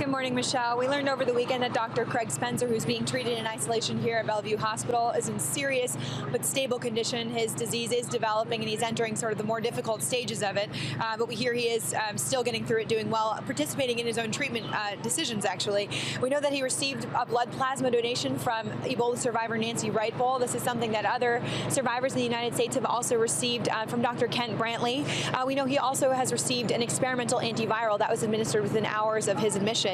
Good morning, Michelle. We learned over the weekend that Dr. Craig Spencer, who's being treated in isolation here at Bellevue Hospital, is in serious but stable condition. His disease is developing and he's entering sort of the more difficult stages of it. But we hear he is still getting through it, doing well, participating in his own treatment decisions, actually. We know that he received a blood plasma donation from Ebola survivor Nancy Wright-Bowl. This is something that other survivors in the United States have also received from Dr. Kent Brantley. We know he also has received an experimental antiviral that was administered within hours of his admission.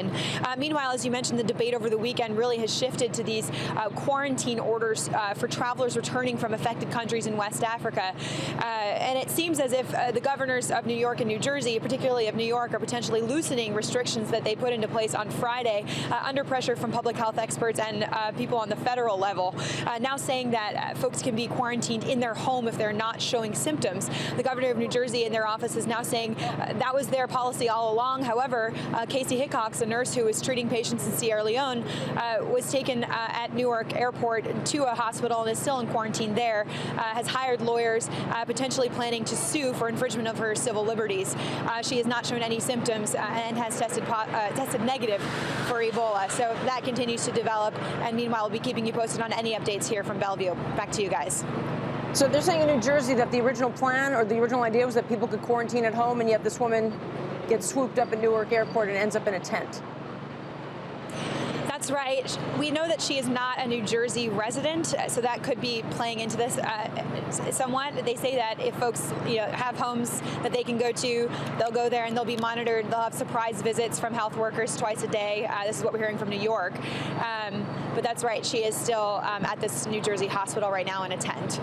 Meanwhile, as you mentioned, the debate over the weekend really has shifted to these quarantine orders for travelers returning from affected countries in West Africa. And it seems as if the governors of New York and New Jersey, particularly of New York, are potentially loosening restrictions that they put into place on Friday under pressure from public health experts and people on the federal level, now saying that folks can be quarantined in their home if they're not showing symptoms. The governor of New Jersey in their office is now saying that was their policy all along. However, Casey Hickox, a nurse who was treating patients in Sierra Leone, was taken at Newark Airport to a hospital and is still in quarantine there, has hired lawyers, potentially planning to sue for infringement of her civil liberties. She has not shown any symptoms and has tested negative for Ebola. So that continues to develop, and meanwhile, we'll be keeping you posted on any updates here from Bellevue. Back to you guys. So they're saying in New Jersey that the original plan or the original idea was that people could quarantine at home, and yet this woman gets swooped up at Newark Airport and ends up in a tent. That's right. We know that she is not a New Jersey resident, so that could be playing into this somewhat. They say that if folks have homes that they can go to, they'll go there and they'll be monitored. They'll have surprise visits from health workers twice a day. This is what we're hearing from New York. But that's right. She is still at this New Jersey hospital right now in a tent.